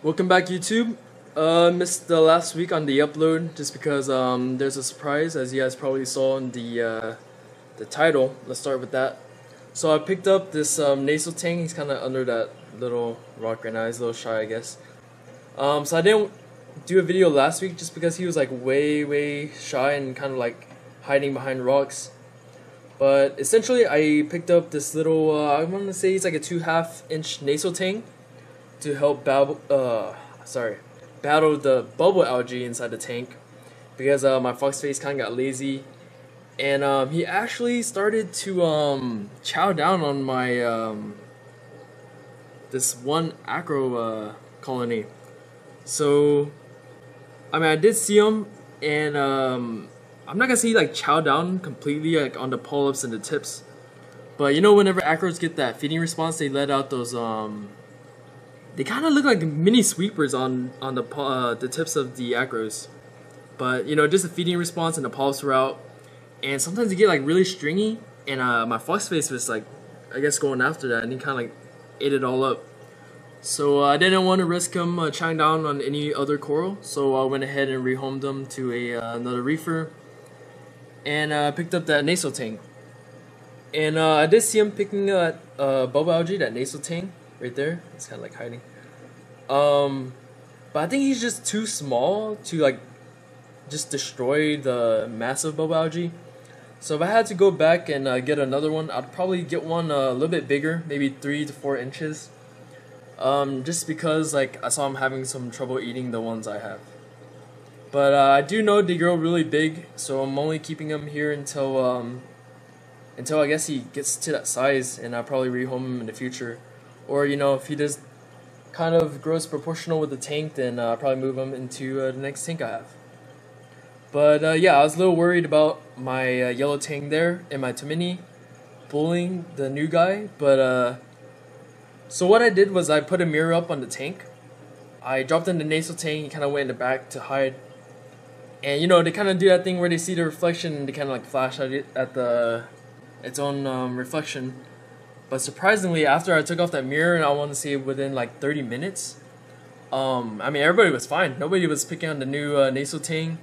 Welcome back, YouTube. Missed the last week on the upload just because there's a surprise, as you guys probably saw in the title. Let's start with that. So I picked up this Naso Tang. He's kind of under that little rock right now. He's a little shy, I guess. So I didn't do a video last week just because he was like way shy and kind of like hiding behind rocks. But essentially, I picked up this little I want to say he's like a 2.5 inch Naso Tang to help battle the bubble algae inside the tank, because my Foxface kind of got lazy, and he actually started to chow down on my this one acro colony. So I mean, I did see him, and I'm not gonna say he like chow down completely like on the polyps and the tips, but you know, whenever acros get that feeding response, they let out those they kind of look like mini sweepers on the tips of the acros. But you know, just a feeding response and the polyps were out, and sometimes they get like really stringy, and my Foxface was like, I guess, going after that, and he kind of like ate it all up. So I didn't want to risk him chowing down on any other coral, so I went ahead and rehomed them to another reefer, and picked up that Naso Tang. And I did see him picking at bubble algae, that Naso Tang right there. It's kind of like hiding. But I think he's just too small to like just destroy the massive bubble algae. So if I had to go back and get another one, I'd probably get one a little bit bigger, maybe 3 to 4 inches. Just because like I saw him having some trouble eating the ones I have. But I do know they grow really big, so I'm only keeping him here until I guess he gets to that size, and I'll probably rehome him in the future. Or, you know, if he just kind of grows proportional with the tank, then I'll probably move him into the next tank I have. But yeah, I was a little worried about my yellow tang there and my Tomini bullying the new guy. But so what I did was I put a mirror up on the tank. I dropped in the Naso Tang. He kind of went in the back to hide. And you know, they kind of do that thing where they see the reflection and they kind of like flash at it at its own reflection. But surprisingly, after I took off that mirror, and I want to say within like 30 minutes, I mean, everybody was fine. Nobody was picking on the new Naso Tang.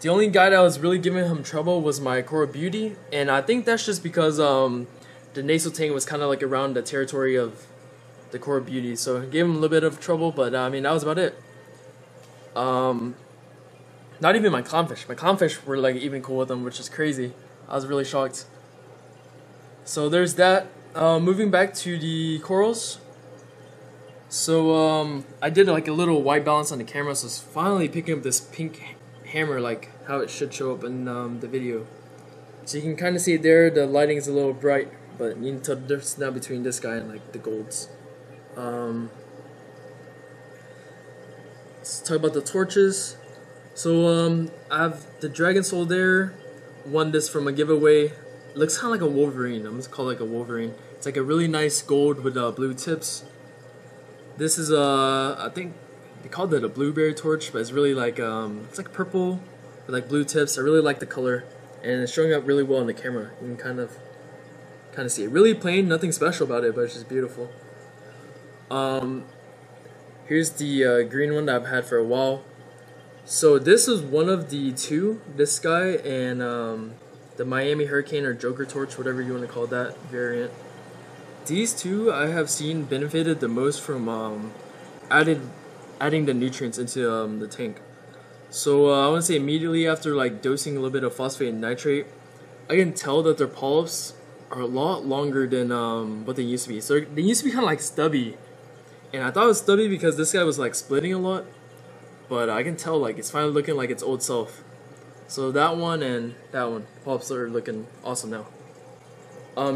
The only guy that was really giving him trouble was my Coral Beauty, and I think that's just because the Naso Tang was kind of like around the territory of the Coral Beauty, so it gave him a little bit of trouble. But I mean, that was about it. Not even my clownfish. My clownfish were like even cool with him, which is crazy. I was really shocked. So there's that. Moving back to the corals. So I did like a little white balance on the camera, so it's finally picking up this pink hammer like how it should show up in the video. So you can kind of see it there. The lighting is a little bright, but you can tell the difference now between this guy and like the golds. Let's talk about the torches. So I have the Dragon Soul there. Won this from a giveaway. Looks kind of like a Wolverine. I'm just call it like a Wolverine. It's like a really nice gold with blue tips. This is I think they called it a blueberry torch, but it's really like it's like purple with like blue tips. I really like the color, and it's showing up really well on the camera. You can kind of see it. Really plain, nothing special about it, but it's just beautiful. Here's the green one that I've had for a while. So this is one of the two. This guy and the Miami Hurricane or Joker Torch, whatever you want to call that variant. These two I have seen benefited the most from adding the nutrients into the tank. So I want to say immediately after like dosing a little bit of phosphate and nitrate, I can tell that their polyps are a lot longer than what they used to be. So they used to be kind of like stubby, and I thought it was stubby because this guy was like splitting a lot, but I can tell like it's finally looking like its old self. So that one and that one, polyps are looking awesome now.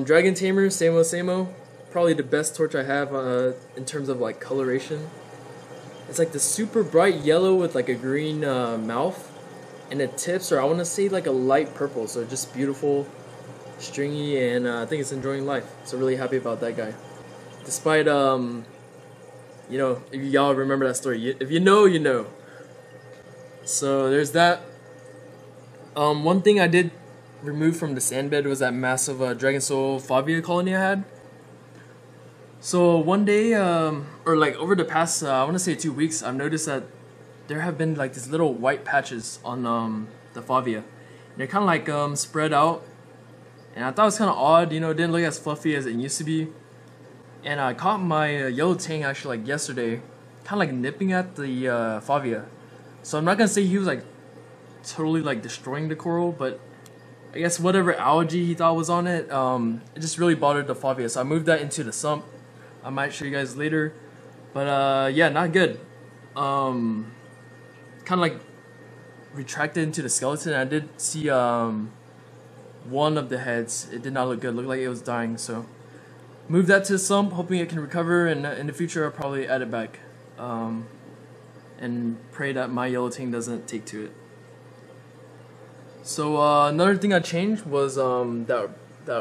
Dragon Tamer, same-o. Probably the best torch I have in terms of like coloration. It's like the super bright yellow with like a green mouth, and the tips are, I want to say, like a light purple. So just beautiful, stringy, and I think it's enjoying life. So really happy about that guy. Despite you know, if y'all remember that story, if you know, you know. So there's that. One thing I did remove from the sand bed was that massive Dragon Soul Favia colony I had. So one day, or like over the past, I want to say 2 weeks, I've noticed that there have been like these little white patches on the Favia. They're kind of like spread out, and I thought it was kind of odd. You know, it didn't look as fluffy as it used to be. And I caught my yellow tang actually like yesterday, kind of like nipping at the Favia. So I'm not gonna say he was like totally like destroying the coral, but I guess whatever algae he thought was on it, it just really bothered the Favia. So I moved that into the sump. I might show you guys later, but yeah, not good. Kind of like retracted into the skeleton. I did see one of the heads. It did not look good. It looked like it was dying. So move that to the sump, hoping it can recover. And in the future, I'll probably add it back, and pray that my yellow tang doesn't take to it. So another thing I changed was that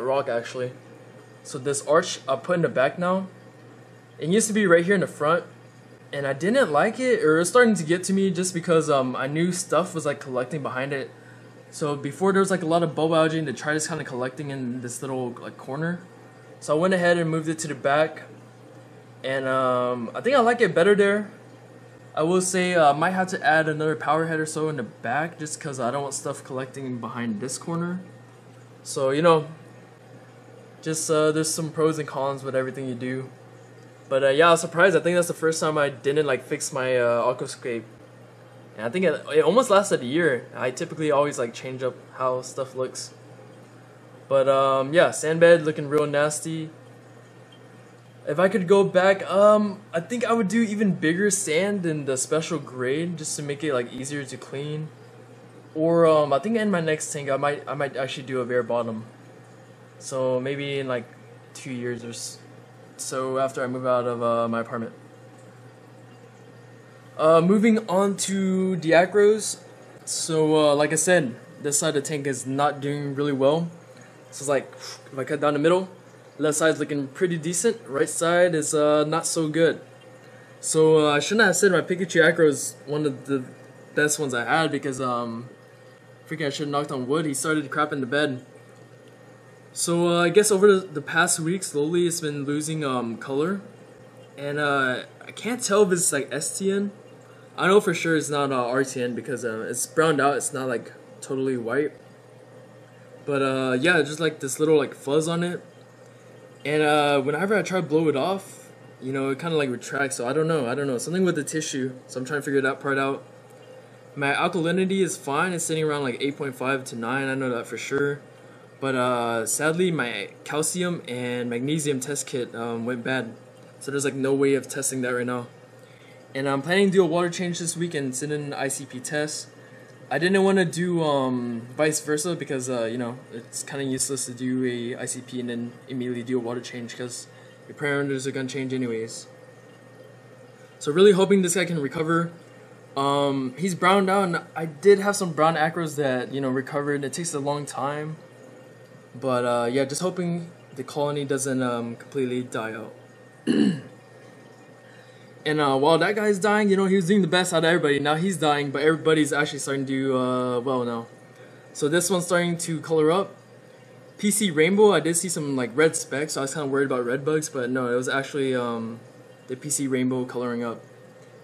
rock actually. So this arch I put in the back now. It used to be right here in the front, and I didn't like it, or it was starting to get to me just because I knew stuff was like collecting behind it. So before there was like a lot of bulb algae, and the try just kind of collecting in this little like corner. So I went ahead and moved it to the back, and I think I like it better there. I will say I might have to add another power head or so in the back just because I don't want stuff collecting behind this corner. So you know, just there's some pros and cons with everything you do. But yeah, I was surprised. I think that's the first time I didn't like fix my aquascape, and I think it almost lasted a year. I typically always like change up how stuff looks. But yeah, sand bed looking real nasty. If I could go back, I think I would do even bigger sand than the special grade just to make it like easier to clean. Or I think in my next tank I might actually do a bare bottom. So maybe in like 2 years or so after I move out of my apartment. Moving on to the acros. So like I said, this side of the tank is not doing really well. So it's like if I cut down the middle, left side is looking pretty decent. Right side is not so good. So I shouldn't have said my Pikachu Acro is one of the best ones I had because freaking I should have knocked on wood. He started to crap in the bed. So I guess over the past week, slowly it's been losing color, and I can't tell if it's like STN. I know for sure it's not RTN because it's browned out. It's not like totally white. But yeah, just like this little like fuzz on it. And whenever I try to blow it off, you know, it kind of like retracts. So I don't know, something with the tissue. So I'm trying to figure that part out. My alkalinity is fine. It's sitting around like 8.5 to 9. I know that for sure. But sadly, my calcium and magnesium test kit went bad. So there's like no way of testing that right now. And I'm planning to do a water change this week and send in an ICP test. I didn't want to do vice versa because you know, it's kind of useless to do a ICP and then immediately do a water change because your parameters are gonna change anyways. So really hoping this guy can recover. He's browned out, and I did have some brown acros that, you know, recovered. It takes a long time, but yeah, just hoping the colony doesn't completely die out. And while that guy's dying, you know, he was doing the best out of everybody. Now he's dying, but everybody's actually starting to do well now. So this one's starting to color up. PC Rainbow, I did see some like red specks, so I was kind of worried about red bugs, but no, it was actually the PC Rainbow coloring up.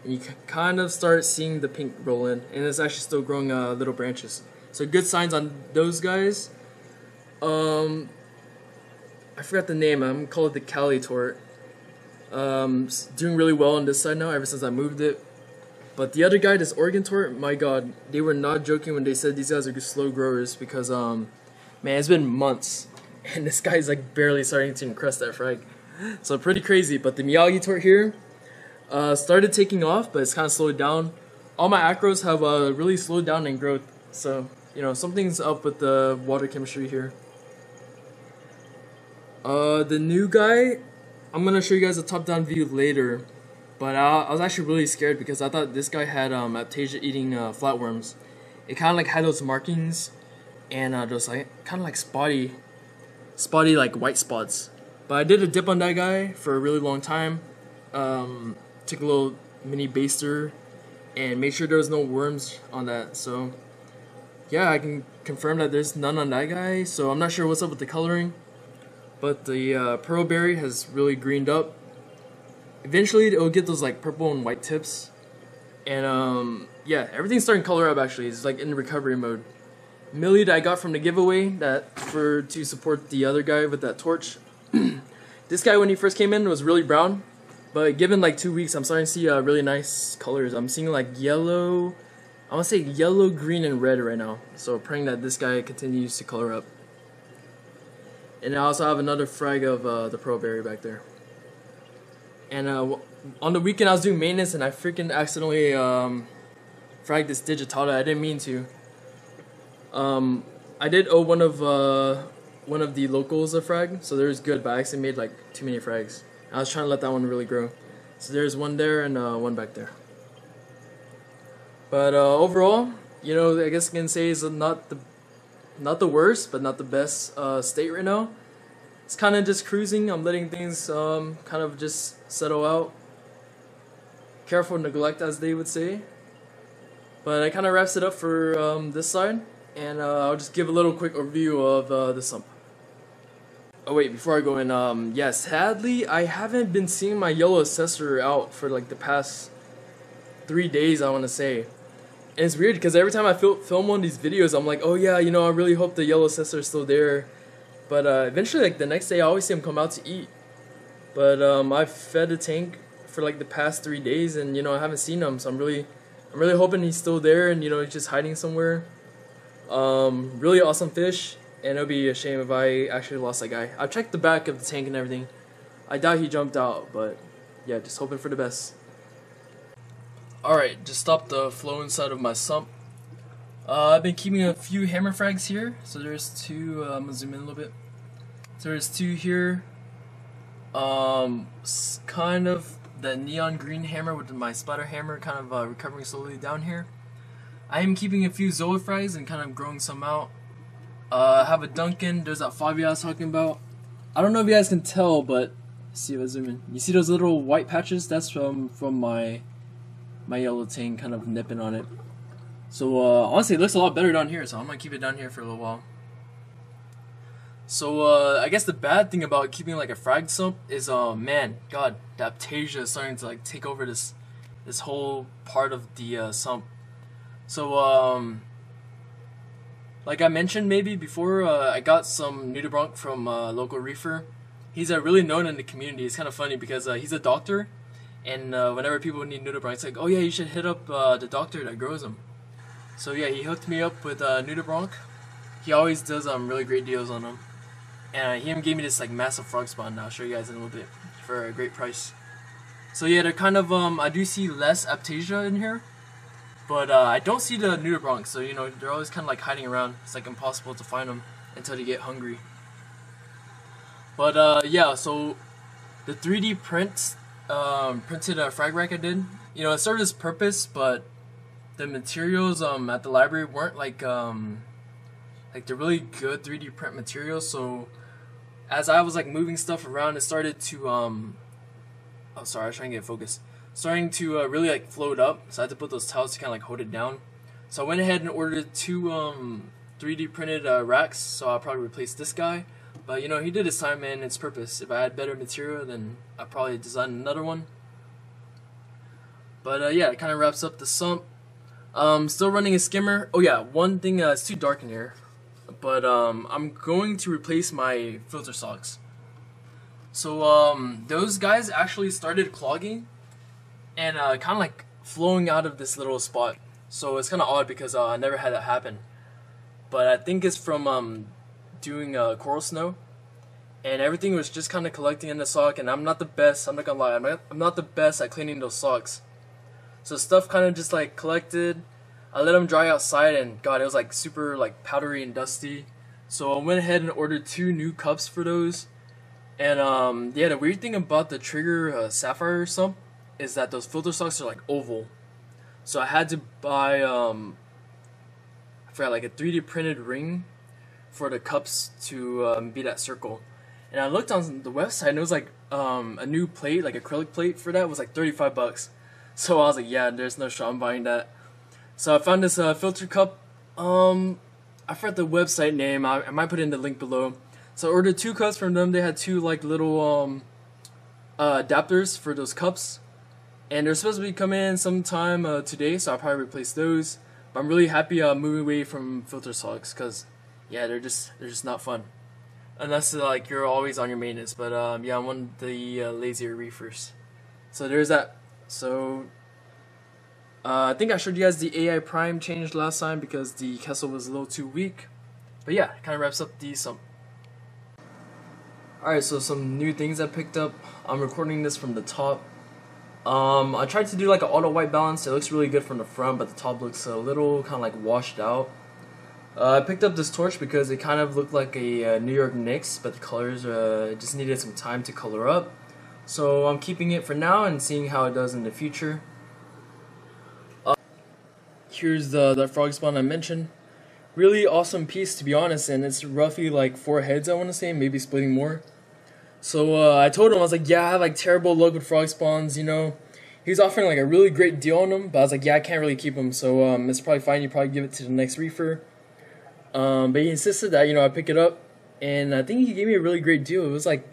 And you kind of start seeing the pink roll in, and it's actually still growing little branches. So good signs on those guys. I forgot the name. I'm gonna call it the Cali Tort. Doing really well on this side now ever since I moved it. But the other guy, this Oregon Tort, my god, they were not joking when they said these guys are slow growers because man, it's been months and this guy's like barely starting to encrust that frag. So pretty crazy. But the Miyagi Tort here started taking off, but it's kind of slowed down. All my acros have really slowed down in growth, so you know, something's up with the water chemistry here. The new guy, I'm gonna show you guys a top-down view later, but I was actually really scared because I thought this guy had aptasia eating flatworms. It kind of like had those markings and those like kind of like spotty like white spots. But I did a dip on that guy for a really long time. Took a little mini baster and made sure there was no worms on that. So yeah, I can confirm that there's none on that guy. So I'm not sure what's up with the coloring. But the pearl berry has really greened up. eventually it'll get those like purple and white tips. And yeah, everything's starting to color up actually. It's like in recovery mode. Millie that I got from the giveaway to support the other guy with that torch. This guy when he first came in was really brown, but given like 2 weeks, I'm starting to see really nice colors. I'm seeing like yellow, I want to say yellow, green, and red right now. So praying that this guy continues to color up. And I also have another frag of the pearl berry back there. And on the weekend I was doing maintenance and I freaking accidentally fragged this digitata. I didn't mean to. I did owe one of the locals a frag, so there's good, but I actually made like too many frags. I was trying to let that one really grow. So there's one there and one back there. But overall, you know, I guess I can say it's not the worst, but not the best state right now. It's kind of just cruising. I'm letting things kind of just settle out. Careful neglect, as they would say. But it kind of wraps it up for this side. And I'll just give a little quick overview of the sump. Oh wait, before I go in, yeah, sadly, I haven't been seeing my yellow assessor out for like the past 3 days, I want to say. And it's weird because every time I film one of these videos, I'm like, oh yeah, you know, I really hope the yellow assessor is still there. But eventually, like the next day, I always see him come out to eat. But I've fed the tank for like the past 3 days, and you know, I haven't seen him. So I'm really hoping he's still there, and you know, he's just hiding somewhere. Really awesome fish, and it would be a shame if I actually lost that guy. I checked the back of the tank and everything. I doubt he jumped out, but yeah, just hoping for the best. Alright, just stopped the flow inside of my sump. I've been keeping a few hammer frags here. So there's two, I'm gonna zoom in a little bit. So there's two here. Kind of the neon green hammer with my splatter hammer kind of recovering slowly down here. I am keeping a few Zoa frags and kind of growing some out. I have a Duncan, there's that Fabia I was talking about. I don't know if you guys can tell, but see if I zoom in. You see those little white patches? That's from my yellow tang kind of nipping on it. So honestly, it looks a lot better down here, so I'm gonna keep it down here for a little while. So I guess the bad thing about keeping like a frag sump is man, god, the Aptasia is starting to like take over this whole part of the sump. So like I mentioned maybe before, I got some nudibranch from local reefer. He's really known in the community. It's kind of funny because he's a doctor, and whenever people need nudibranch, it's like, oh yeah, you should hit up the doctor that grows them. So yeah, he hooked me up with nudibranch. He always does really great deals on them. And he even gave me this like massive frog spawn. I'll show you guys in a little bit for a great price. So yeah, they're kind of I do see less Aptasia in here, but I don't see the nudibranch. So you know, they're always kind of like hiding around. It's like impossible to find them until they get hungry. But yeah, so the 3D printed frag rack I did, you know, it served its purpose, but the materials at the library weren't like the really good 3D print materials. So as I was like moving stuff around, it started to oh sorry, I was trying to get focused. Starting to really like float up, so I had to put those towels to kind of like hold it down. So I went ahead and ordered two 3D printed racks. So I'll probably replace this guy. But you know, he did his time and its purpose. If I had better material, then I'd probably design another one. But yeah, it kind of wraps up the sump. Still running a skimmer. Oh yeah, one thing, it's too dark in here. But I'm going to replace my filter socks. So those guys actually started clogging and kind of like flowing out of this little spot. So it's kind of odd because I never had that happen. But I think it's from doing coral snow, and everything was just kind of collecting in the sock. And I'm not the best. I'm not gonna lie. I'm not the best at cleaning those socks. So stuff kind of just like collected. I let them dry outside, and god, it was like super like powdery and dusty. So I went ahead and ordered 2 new cups for those. And yeah, the weird thing about the Trigger Sapphire sump is that those filter socks are like oval. So I had to buy I forgot, like a 3D printed ring for the cups to be that circle. And I looked on the website and it was like a new plate, like acrylic plate for that was like 35 bucks. So I was like, yeah, there's no shot I'm buying that. So I found this filter cup. I forgot the website name. I might put in the link below. So I ordered 2 cups from them. They had 2 like little adapters for those cups, and they're supposed to be coming in sometime today, so I'll probably replace those. But I'm really happy moving away from filter socks, because yeah, they're just not fun unless like you're always on your maintenance. But yeah, I'm one of the lazier reefers, so there's that. So I think I showed you guys the AI Prime changed last time because the Kessel was a little too weak. But yeah, it kind of wraps up the sump. Alright, so some new things I picked up. I'm recording this from the top. I tried to do like an auto white balance. It looks really good from the front, but the top looks a little kind of like washed out. I picked up this torch because it kind of looked like a New York Knicks, but the colors just needed some time to color up. So I'm keeping it for now and seeing how it does in the future. Here's the frog spawn I mentioned. Really awesome piece, to be honest, and it's roughly like 4 heads, I want to say, maybe splitting more. So I told him, I was like, yeah, I have like terrible luck with frog spawns, you know. He was offering like a really great deal on them, but I was like, yeah, I can't really keep them, so it's probably fine, you probably give it to the next reefer. But he insisted that, you know, I pick it up, and I think he gave me a really great deal. It was like,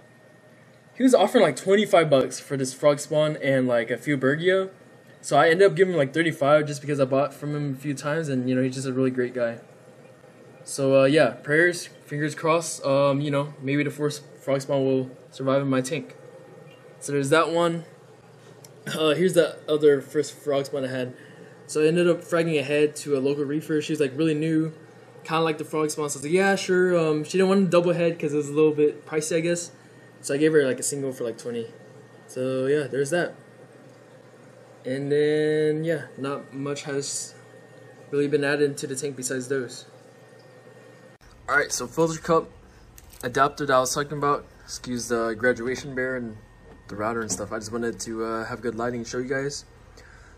he was offering like 25 bucks for this frog spawn and like a few Bergia. So I ended up giving him like 35 just because I bought from him a few times, and you know, he's just a really great guy. So yeah, prayers, fingers crossed, you know, maybe the first frog spawn will survive in my tank. So there's that one. Here's the other first frog spawn I had. So I ended up fragging ahead to a local reefer. She was like really new, kind of like the frog spawn. So I was like, yeah, sure. She didn't want a double head because it was a little bit pricey, I guess. So I gave her like a single for like 20. So yeah, there's that. And then, yeah, not much has really been added into the tank besides those. Alright, so filter cup adapter that I was talking about. Excuse the graduation bear and the router and stuff. I just wanted to have good lighting and show you guys.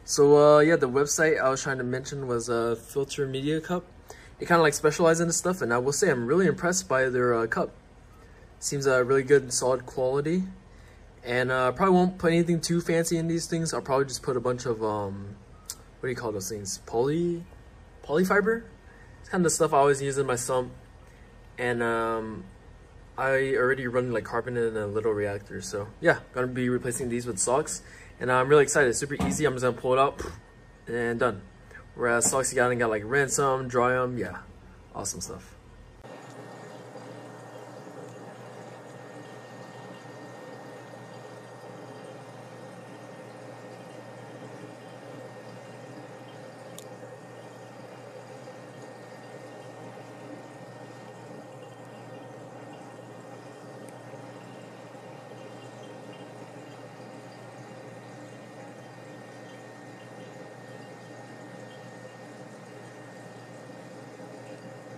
So, yeah, the website I was trying to mention was Filter Media Cup. It kind of like specializes in this stuff, and I will say I'm really impressed by their cup. Seems really good and solid quality. And I probably won't put anything too fancy in these things. I'll probably just put a bunch of, what do you call those things? Polyfiber? It's kind of the stuff I always use in my sump. And I already run like carbon in a little reactor. So yeah, gonna be replacing these with socks. And I'm really excited. It's super easy. I'm just gonna pull it out and done. Whereas socks, you gotta like rinse them, dry them. Yeah, awesome stuff.